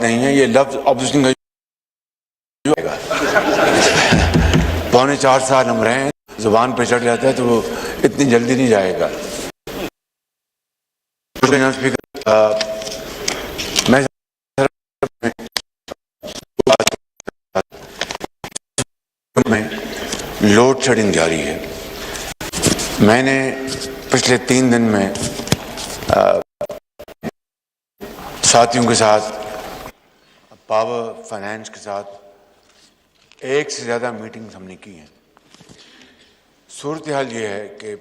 نہیں ہے. یہ لفظ اپوزیشن کا 3.25 سال ہم رہے ہیں, زبان پہ چڑھ جاتا ہے تو وہ اتنی جلدی نہیں جائے گا. میں لوڈ شیڈنگ جاری ہے. میں نے پچھلے 3 دن میں ساتھیوں کے ساتھ, پاور فائنانس کے ساتھ 1 سے زیادہ میٹنگز ہم نے کی ہیں. صورتحال یہ ہے کہ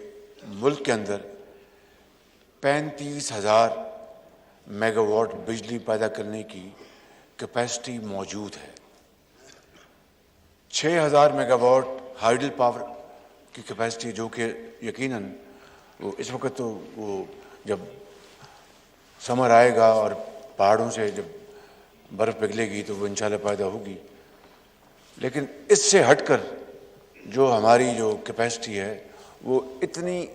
ملک کے اندر 35,000 میگا واٹ بجلی پیدا کرنے کی کیپیسٹی موجود ہے. 6,000 میگا واٹ ہائیڈل پاور کی کیپیسٹی, جو کہ یقیناً وہ اس وقت تو وہ جب سمر آئے گا اور پہاڑوں سے جب برف پگھلے گی تو وہ انشاءاللہ پیدا ہوگی. لیکن اس سے ہٹ کر جو ہماری جو کیپیسٹی ہے وہ اتنی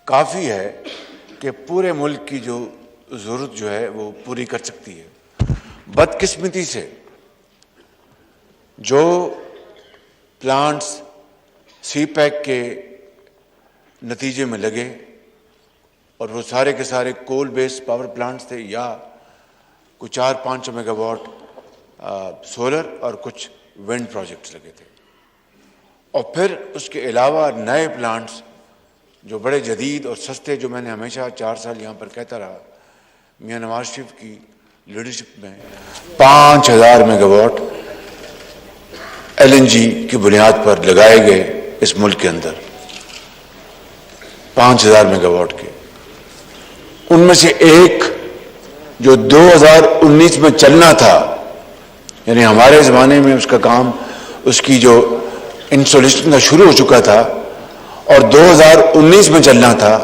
کافی ہے کہ پورے ملک کی جو ضرورت جو ہے وہ پوری کر سکتی ہے. بدقسمتی سے جو پلانٹس سی پیک کے نتیجے میں لگے, اور وہ سارے کے سارے کول بیس پاور پلانٹس تھے, یا کچھ 400-500 میگا واٹ سولر اور کچھ ونڈ پروجیکٹس لگے تھے. اور پھر اس کے علاوہ نئے پلانٹس جو بڑے جدید اور سستے, جو میں نے ہمیشہ 4 سال یہاں پر کہتا رہا, میاں نواز شریف کی لیڈرشپ میں 5,000 میگا واٹ LNG کی بنیاد پر لگائے گئے اس ملک کے اندر. 5,000 میگا واٹ کے, ان میں سے ایک جو 2019 میں چلنا تھا, یعنی ہمارے زمانے میں اس کا کام, اس کی جو انسٹالیشن کا شروع ہو چکا تھا اور 2019 میں چلنا تھا,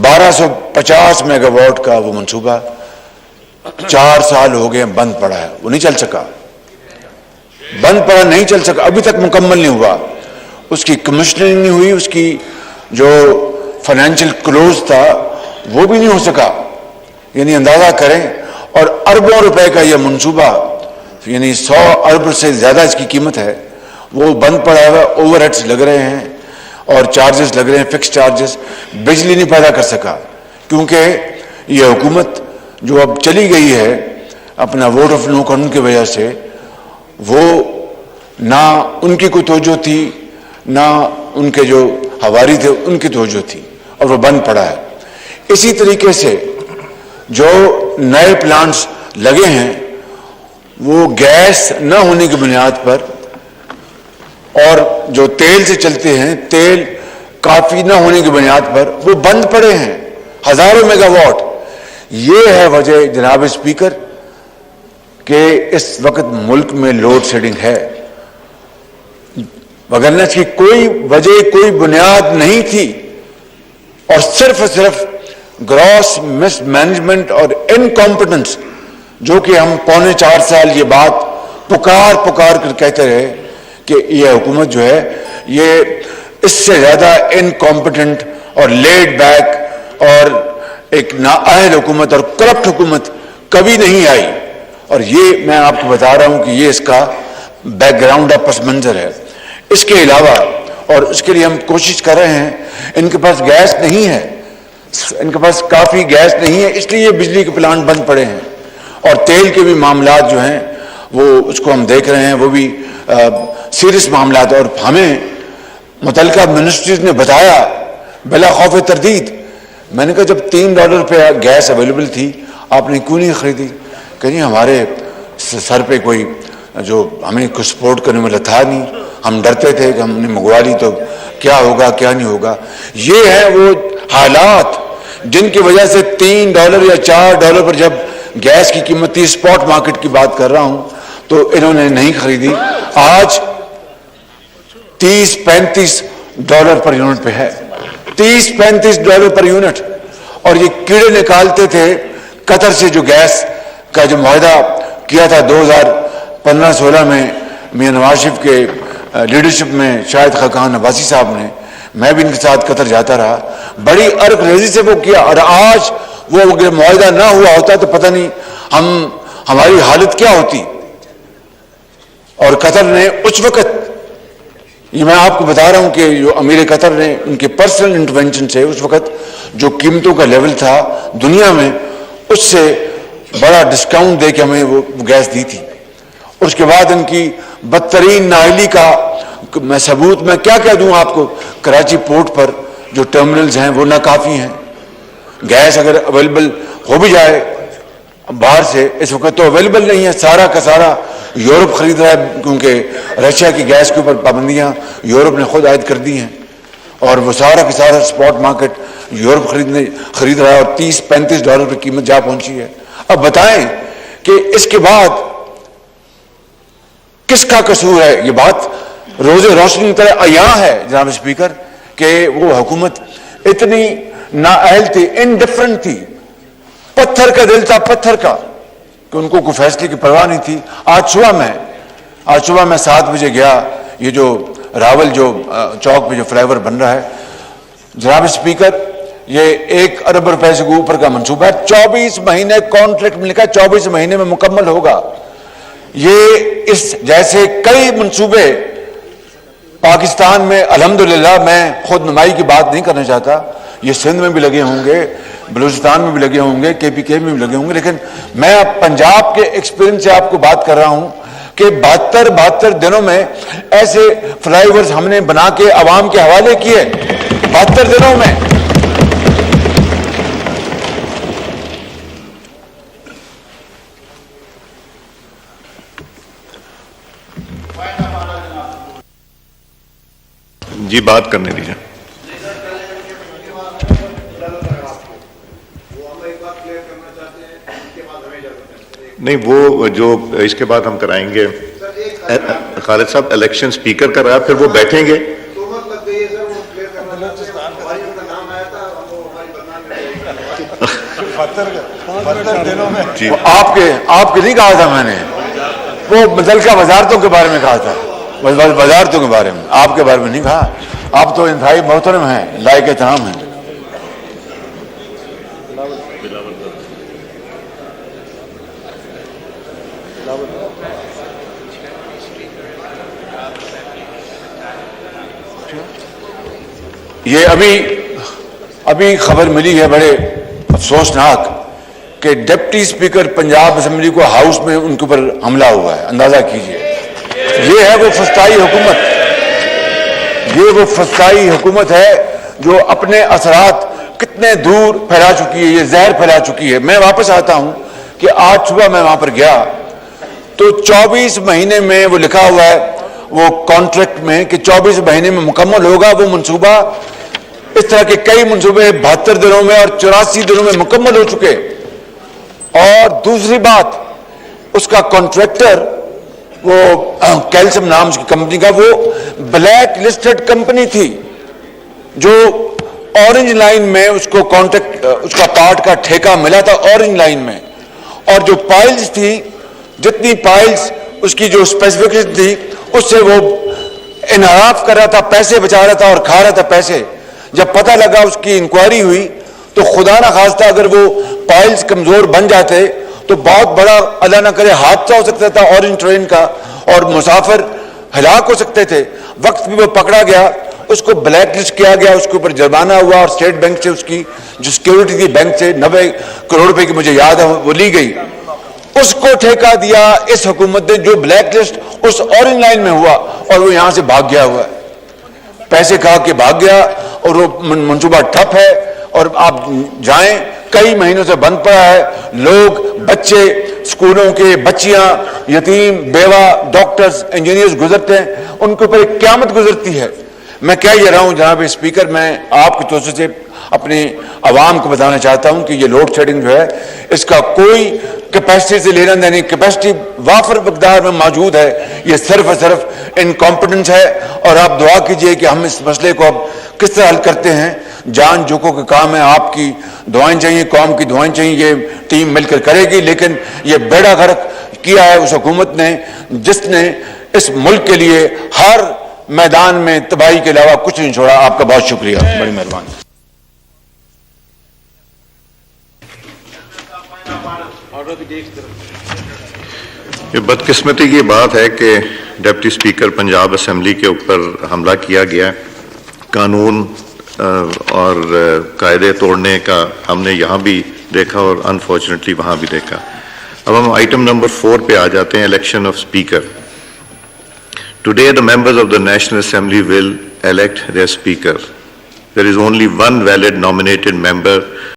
1250 میگا واٹ کا وہ منصوبہ 4 سال ہو گئے بند پڑا ہے. وہ نہیں چل سکا, بند پڑا, نہیں چل سکا, ابھی تک مکمل نہیں ہوا. اس کی کمیشننگ نہیں ہوئی, اس کی جو فائنینشیل کلوز تھا وہ بھی نہیں ہو سکا. یعنی اندازہ کریں, اور اربوں روپے کا یہ منصوبہ, یعنی 100 ارب سے زیادہ اس کی قیمت ہے, وہ بند پڑا ہوا. اوور ہیڈس لگ رہے ہیں اور چارجز لگ رہے ہیں, فکس چارجز. بجلی نہیں پیدا کر سکا کیونکہ یہ حکومت جو اب چلی گئی ہے اپنا ووٹ آف نو قانون کی وجہ سے, وہ نہ ان کی کوئی توجہ تھی, نہ ان کے جو حواری تھے ان کی توجہ تھی, اور وہ بند پڑا ہے. اسی طریقے سے جو نئے پلانٹس لگے ہیں وہ گیس نہ ہونے کی بنیاد پر, اور جو تیل سے چلتے ہیں, تیل کافی نہ ہونے کی بنیاد پر وہ بند پڑے ہیں, ہزاروں میگا واٹ. یہ ہے وجہ جناب اسپیکر کہ اس وقت ملک میں لوڈ شیڈنگ ہے, وگرنہ اس کی کوئی وجہ, کوئی بنیاد نہیں تھی. اور صرف گراس مس مینجمنٹ اور انکمپٹنس, جو کہ ہم 4.25 سال یہ بات پکار کر کہتے رہے کہ یہ حکومت جو ہے یہ اس سے زیادہ انکمپٹنٹ اور لیڈ بیک اور ایک نااہل حکومت اور کرپٹ حکومت کبھی نہیں آئی. اور یہ میں آپ کو بتا رہا ہوں کہ یہ اس کا بیک گراؤنڈ ہے, پس منظر ہے. اس کے علاوہ, اور اس کے لیے ہم کوشش کر رہے ہیں, ان کے پاس گیس نہیں ہے, ان کے پاس کافی گیس نہیں ہے, اس لیے یہ بجلی کے پلانٹ بند پڑے ہیں. اور تیل کے بھی معاملات جو ہیں وہ اس کو ہم دیکھ رہے ہیں, وہ بھی سیریس معاملات. اور ہمیں متعلقہ منسٹریز نے بتایا بلا خوف تردید, میں نے کہا جب $3 پہ گیس اویلیبل تھی آپ نے کیوں نہیں خریدی؟ کہ نہیں ہمارے سر پہ کوئی جو ہمیں کچھ سپورٹ کرنے والا تھا نہیں, ہم ڈرتے تھے کہ ہم نے منگوا لی تو کیا ہوگا کیا نہیں ہوگا. یہ ہے وہ حالات جن کی وجہ سے $3 یا $4 پر جب گیس کی قیمت تھی, اسپاٹ مارکیٹ کی بات کر رہا ہوں, تو انہوں نے نہیں خریدی. آج $30-35 پر یونٹ پہ ہے, $30-35 پر یونٹ. اور یہ کیڑے نکالتے تھے قطر سے جو گیس کا جو معاہدہ کیا تھا 2015-16 میں میاں نواز شریف کے لیڈرشپ میں, شاہد خاقان عباسی صاحب نے, میں بھی ان کے ساتھ قطر جاتا رہا, بڑی عرق ریزی سے وہ کیا. اور آج وہ اگر معاہدہ نہ ہوا ہوتا تو پتہ نہیں ہماری حالت کیا ہوتی. اور قطر نے اس وقت, یہ میں آپ کو بتا رہا ہوں کہ جو امیر قطر نے ان کے پرسنل انٹرونشن سے اس وقت جو قیمتوں کا لیول تھا دنیا میں, اس سے بڑا ڈسکاؤنٹ دے کے ہمیں وہ گیس دی تھی. اور اس کے بعد ان کی بدترین نااہلی کا میں ثبوت میں کیا کہہ دوں آپ کو. کراچی پورٹ پر جو ٹرمینلز ہیں وہ ناکافی ہیں. گیس اگر اویلیبل ہو بھی جائے باہر سے, اس وقت تو اویلیبل نہیں ہے. سارا کا سارا یورپ خرید رہا ہے, کیونکہ رشیا کی گیس کے اوپر پابندیاں یورپ نے خود عائد کر دی ہیں, اور وہ سارا کا سارا اسپاٹ مارکیٹ یورپ خرید رہا ہے, اور $30-35 پہ قیمت جا پہنچی ہے. اب بتائیں کہ اس کے بعد کس کا قصور ہے؟ یہ بات روز روشنی کی طرح عیاں ہے جناب اسپیکر کہ وہ حکومت اتنی نااہل تھی, انڈیفرنٹ تھی, پتھر کا دل تھا, پتھر کا, کہ ان کو کوئی فیصلے کی پرواہ نہیں تھی. آج صبح میں 7 بجے گیا, یہ جو راول جو چوک پہ جو فلائی اوور بن رہا ہے جناب اسپیکر, یہ 1 ارب روپے سے اوپر کا منصوبہ ہے. 24 مہینے کانٹریکٹ میں لکھا ہے, 24 مہینے میں مکمل ہوگا. یہ اس جیسے کئی منصوبے پاکستان میں الحمدللہ, میں خود نمائی کی بات نہیں کرنا چاہتا, یہ سندھ میں بھی لگے ہوں گے, بلوچستان میں بھی لگے ہوں گے, KPK میں بھی لگے ہوں گے, لیکن میں اب پنجاب کے ایکسپیرینس سے آپ کو بات کر رہا ہوں کہ 72 دنوں میں ایسے فلائی اوورز ہم نے بنا کے عوام کے حوالے کیے. 72 دنوں میں. جی بات کرنے دیجیے. نہیں وہ جو اس کے بعد ہم کرائیں گے خالد صاحب, الیکشن اسپیکر کر رہا ہے, پھر وہ بیٹھیں گے. آپ کے نہیں کہا تھا میں نے, وہ متعلقہ وزارتوں کے بارے میں کہا تھا, وزارتوں کے بارے میں, آپ کے بارے میں نہیں کہا. آپ تو انتہائی محترم ہیں, لائق احترام ہیں. یہ ابھی خبر ملی ہے بڑے افسوسناک کہ ڈپٹی اسپیکر پنجاب اسمبلی کو ہاؤس میں ان کے اوپر حملہ ہوا ہے. اندازہ کیجئے, یہ ہے وہ فسطائی حکومت, یہ وہ فسطائی حکومت ہے جو اپنے اثرات کتنے دور پھیلا چکی ہے, یہ زہر پھیلا چکی ہے. میں واپس آتا ہوں کہ آج صبح میں وہاں پر گیا تو 24 مہینے میں وہ لکھا ہوا ہے وہ کانٹریکٹ میں کہ 24 مہینے میں مکمل ہوگا وہ منصوبہ. اس طرح کے کئی منصوبے 72 دنوں میں اور 84 دنوں میں مکمل ہو چکے. اور دوسری بات, اس کا کانٹریکٹر وہ کیلسم نام کی کمپنی کا, وہ بلیک لسٹڈ کمپنی تھی جو اورنج لائن میں اس کو کانٹریکٹ, اس کا پارٹ کا ٹھیکہ ملا تھا اورنج لائن میں. اور جو پائلز تھی, جتنی پائلز اس کی جو اسپیسیفکیشن تھی اس سے وہ انحراف کر رہا تھا, پیسے بچا رہا تھا اور کھا رہا تھا پیسے. جب پتہ لگا, اس کی انکوائری ہوئی, تو خدا نہ خواستہ اگر وہ پائلز کمزور بن جاتے تو بہت بڑا اللہ نہ کرے حادثہ ہو سکتا تھا اورنج ٹرین کا, اور مسافر ہلاک ہو سکتے تھے. وقت بھی وہ پکڑا گیا, اس کو بلیک لسٹ کیا گیا, اس کے اوپر جرمانہ ہوا, اور اسٹیٹ بینک سے اس کی جو سیکیورٹی تھی بینک سے 90 کروڑ روپے کی مجھے یاد ہے وہ لی گئی. اس کو ٹھیکہ دیا اس حکومت نے, جو بلیک لسٹ اس اورنج لائن میں ہوا, اور وہ یہاں سے بھاگ گیا ہوا ہے, پیسے کھا کے بھاگ گیا, اور وہ منصوبہ ٹھپ ہے. اور آپ جائیں, کئی مہینوں سے بند پڑا ہے. لوگ, بچے, اسکولوں کے بچیاں, یتیم, بیوہ, ڈاکٹرز, انجینئرز گزرتے ہیں, ان کے اوپر ایک قیامت گزرتی ہے. میں کہہ یہ رہا ہوں جناب اسپیکر, میں آپ کی توجہ سے اپنے عوام کو بتانا چاہتا ہوں کہ یہ لوڈ شیڈنگ جو ہے اس کا کوئی کیپیسٹی سے لینا دینا, کیپیسٹی وافر مقدار میں موجود ہے. یہ صرف اور صرف انکمپٹنس ہے, اور آپ دعا کیجئے کہ ہم اس مسئلے کو اب کس طرح حل کرتے ہیں. جان جوکوں کا کام ہے, آپ کی دعائیں چاہیے, قوم کی دعائیں چاہیے, یہ ٹیم مل کر کرے گی. لیکن یہ بیڑا غرق کیا ہے اس حکومت نے جس نے اس ملک کے لیے ہر میدان میں تباہی کے علاوہ کچھ نہیں چھوڑا. آپ کا بہت شکریہ, بڑی مہربانی. آرڈر بھی دیکھ یہ بدقسمتی کی بات ہے کہ ڈپٹی اسپیکر پنجاب اسمبلی کے اوپر حملہ کیا گیا. قانون اور قاعدے توڑنے کا ہم نے یہاں بھی دیکھا اور انفارچونیٹلی وہاں بھی دیکھا. اب ہم آئٹم نمبر 4 پہ آ جاتے ہیں, election of speaker. Today the members of the National Assembly will elect their speaker. There is only one valid nominated member